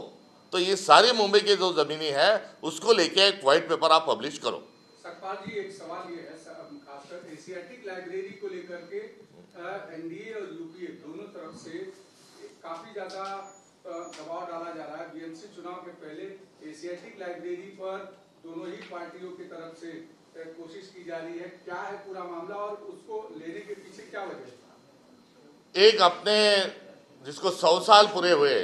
तो ये सारी मुंबई की जो जमीनी है उसको लेके एक व्हाइट पेपर आप पब्लिश करो. सतपाल जी, एक सवाल ये है खासकर एशियाटिक लाइब्रेरी को लेकर के NDA और UPA दोनों तरफ से काफी ज्यादा दबाव डाला जा रहा है. BMC चुनाव के पहले एशियाटिक लाइब्रेरी पर दोनों ही पार्टियों की तरफ से कोशिश की जा रही है. क्या है पूरा मामला और उसको लेने के पीछे क्या वजह है? एक अपने जिसको 100 साल पूरे हुए,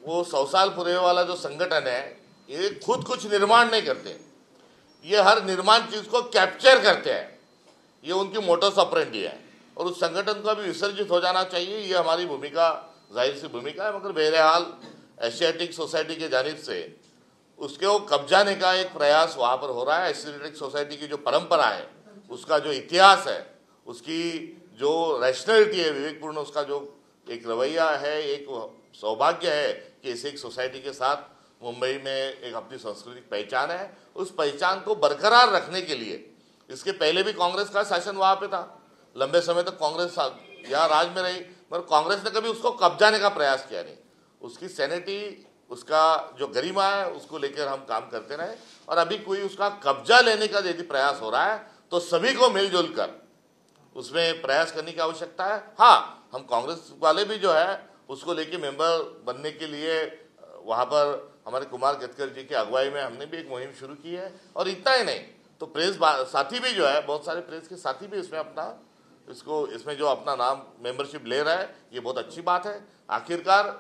वो 100 साल पूरे वाला जो संगठन है ये खुद कुछ निर्माण नहीं करते. ये हर निर्माण चीज को कैप्चर करते हैं, ये उनकी मोटस ऑपरेंडी है और उस संगठन का भी विसर्जित हो जाना चाहिए। ये हमारी भूमिका, जाहिर सी भूमिका है। मगर बहरहाल एशियाटिक सोसाइटी की जानिब से उसके कब्जाने का एक प्रयास वहाँ पर हो रहा है। एशियाटिक सोसाइटी की जो परंपरा है, उसका जो इतिहास है, उसकी जो रैशनैलिटी है, विवेकपूर्ण उसका जो एक रवैया है, एक सौभाग्य है कि ऐसे एक सोसाइटी के साथ मुंबई में एक अपनी सांस्कृतिक पहचान है। उस पहचान को बरकरार रखने के लिए, इसके पहले भी कांग्रेस का शासन वहाँ पे था, लंबे समय तक कांग्रेस यहाँ राज में रही, मगर कांग्रेस ने कभी उसको कब्जाने का प्रयास किया नहीं। उसकी सैनिटी, उसका जो गरिमा है, उसको लेकर हम काम करते रहे। और अभी कोई उसका कब्जा लेने का यदि प्रयास हो रहा है तो सभी को मिलजुल कर उसमें प्रयास करने की आवश्यकता है। हाँ, हम कांग्रेस वाले भी जो है उसको लेके मेंबर बनने के लिए वहाँ पर हमारे कुमार केतकर जी की अगुवाई में हमने भी एक मुहिम शुरू की है। और इतना ही नहीं तो प्रेस साथी भी जो है, बहुत सारे प्रेस के साथी भी इसमें इसमें जो अपना नाम मेंबरशिप ले रहा है, ये बहुत अच्छी बात है। आखिरकार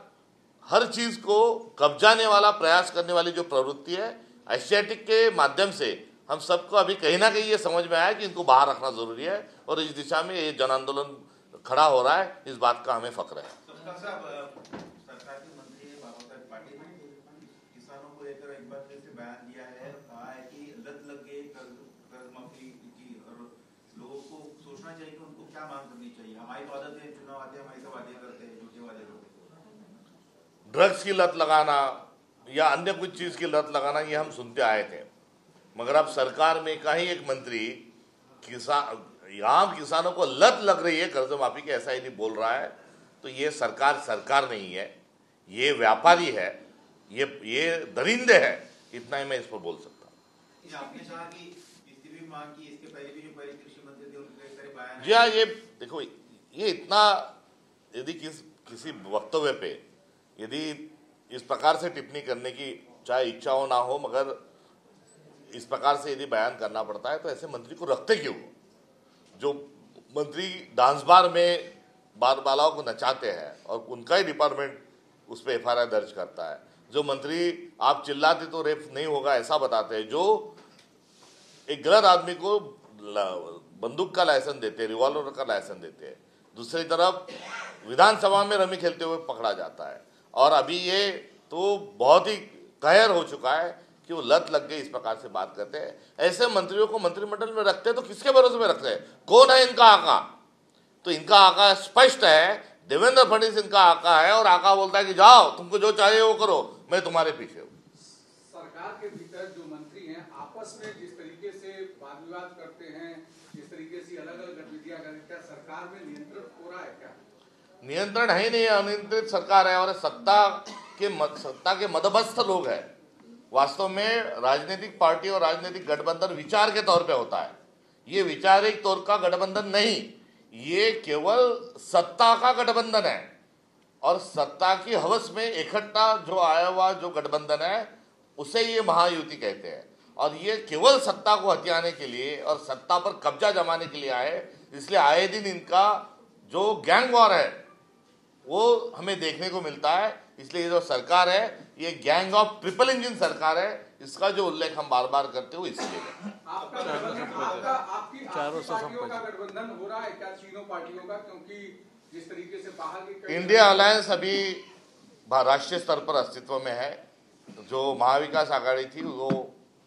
हर चीज को कब्जाने वाला प्रयास करने वाली जो प्रवृत्ति है, एशियाटिक के माध्यम से हम सबको अभी कहीं ना कहीं ये समझ में आया कि इनको बाहर रखना जरूरी है और इस दिशा में ये जन आंदोलन खड़ा हो रहा है। इस बात का हमें फक्र है। सरकार के मंत्री बाबा साहब पाटिल ने किसानों को लेकर एक बार फिर से बयान दिया है, कहा है कि लत लग गई कर्ज माफी की और लोगों को सोचना चाहिए कि उनको क्या मांग करनी चाहिए। हमारी तो आदत है, चुनाव आते हम ऐसे वादे करते हैं, झूठे वादे करते हैं। ड्रग्स की लत लगाना या अन्य कुछ चीज की लत लगाना, ये हम सुनते आए थे। मगर अब सरकार में का ही एक मंत्री आम किसानों को लत लग रही है कर्ज माफी की, ऐसा यदि बोल रहा है तो ये सरकार नहीं है, ये व्यापारी है, ये दरिंदे है। इतना ही मैं इस पर बोल सकता हूँ। आपने कहा कि इस्तीफे मांग की, इसके पहले भी जो पहले कृषि मंत्री थे उनके कई सारे बयान। जी हाँ, ये देखो, ये इतना यदि किसी वक्तव्य पे यदि इस प्रकार से टिप्पणी करने की चाहे इच्छा हो ना हो, मगर इस प्रकार से यदि बयान करना पड़ता है तो ऐसे मंत्री को रखते क्यों? जो मंत्री डांस बार में बार बालाओं को नचाते हैं और उनका ही डिपार्टमेंट उस पर FIR दर्ज करता है। जो मंत्री आप चिल्लाते तो रेप नहीं होगा ऐसा बताते हैं, जो एक गलत आदमी को बंदूक का लाइसेंस देते हैं, रिवॉल्वर का लाइसेंस देते हैं, दूसरी तरफ विधानसभा में रमी खेलते हुए पकड़ा जाता है। और अभी ये तो बहुत ही कहर हो चुका है कि वो लत लग गई, इस प्रकार से बात करते हैं। ऐसे मंत्रियों को मंत्रिमंडल में रखते हैं तो किसके भरोसे में रखते हैं? कौन है इनका आका? तो इनका आका स्पष्ट है, देवेंद्र फडणवीस इनका आका है और आका बोलता है कि जाओ, तुमको जो चाहिए वो करो, मैं तुम्हारे पीछे हूँ। सरकार के भीतर जो मंत्री हैं आपस में जिस तरीके से वाद विवाद करते हैं, जिस तरीके से अलग अलग गतिविधियां करते हैं, सरकार में नियंत्रण हो रहा है क्या? नियंत्रण है ही नहीं, अनियंत्रित सरकार है और सत्ता के मदमस्त लोग हैं। वास्तव में राजनीतिक पार्टी और राजनीतिक गठबंधन विचार के तौर पे होता है, ये विचारिक तौर का गठबंधन नहीं, ये केवल सत्ता का गठबंधन है। और सत्ता की हवस में इकट्ठा जो आया हुआ जो गठबंधन है उसे ये महायुति कहते हैं। और ये केवल सत्ता को हथियाने के लिए और सत्ता पर कब्जा जमाने के लिए आए, इसलिए आए दिन इनका जो गैंग वॉर है वो हमें देखने को मिलता है। इसलिए ये जो सरकार है ये गैंग ऑफ ट्रिपल इंजन सरकार है, इसका जो उल्लेख हम बार बार करते हुए इसलिए आपकी पार्टियों का गठबंधन हो रहा है क्या, तीनों पार्टियों का? क्योंकि जिस तरीके से बाहर की इंडिया अलायंस अभी राष्ट्रीय स्तर पर अस्तित्व में है। जो महाविकास आघाड़ी थी वो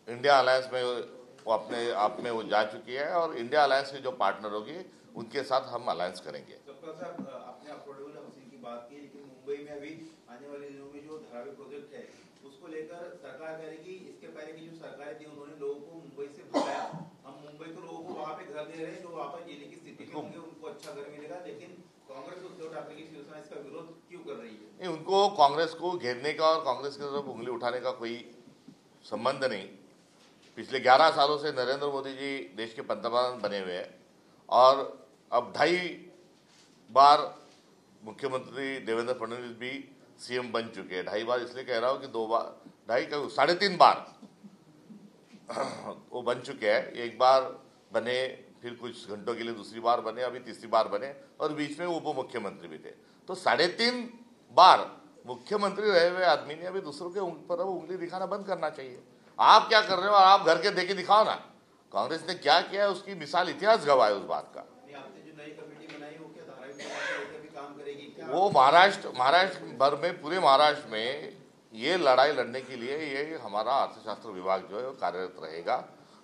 इंडिया अलायंस में वो अपने आप में वो जा चुकी है और इंडिया अलायंस की जो पार्टनर होगी उनके साथ हम अलायंस करेंगे। आपने अफोर्डेबल हाउसिंग की बात की, लेकिन मुंबई में अभी आने वाले दिनों में जो धारावी प्रोजेक्ट है उसको लेकर सरकार करेगी। इसके पहले की जो सरकारें थी उन्होंने लोगों को मुंबई से भगाया, हम मुंबई को लोगों को वहाँ पे घर दे रहे हैं, जो वापस जिले की सिटी में होंगे उनको अच्छा घर मिलेगा। लेकिन कांग्रेस उद्धव ठाकरे की शिवसेना इसका विरोध क्यों कर रही है? उनको कांग्रेस को घेरने का और कांग्रेस की तरफ उंगली उठाने का कोई संबंध नहीं। पिछले 11 सालों से नरेंद्र मोदी जी देश के पंतप्रधान बने हुए हैं और अब 2.5 बार मुख्यमंत्री देवेंद्र फडणवीस भी CM बन चुके हैं। 2.5 बार इसलिए कह रहा हूँ कि 2 बार 3.5 बार वो बन चुके हैं। एक बार बने, फिर कुछ घंटों के लिए दूसरी बार बने, अभी तीसरी बार बने और बीच में उप मुख्यमंत्री भी थे। तो 3.5 बार मुख्यमंत्री रहे हुए आदमी ने अभी दूसरों के ऊपर उंगली दिखाना बंद करना चाहिए। आप क्या कर रहे हो और आप घर के दे के दिखाओ ना। कांग्रेस ने क्या किया है उसकी मिसाल इतिहास गवाह है उस बात का। आपने जो नई कमेटी बनाई वो क्या धारावी प्रभाव को भी काम करेगी क्या? वो महाराष्ट्र भर में, पूरे महाराष्ट्र में ये लड़ाई लड़ने के लिए ये हमारा अर्थशास्त्र विभाग जो है वो कार्यरत रहेगा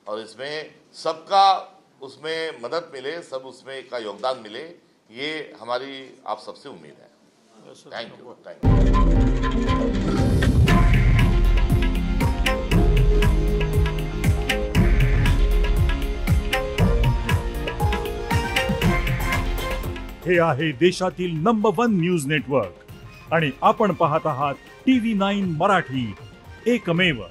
और इसमें सबका उसमें मदद मिले, सब उसमें का योगदान मिले, ये हमारी आप सबसे उम्मीद है। Thank you, thank you. हे आहे देशातील नंबर 1 न्यूज नेटवर्क आणि आपण पाहत आहात TV9 मराठी, एकमेव।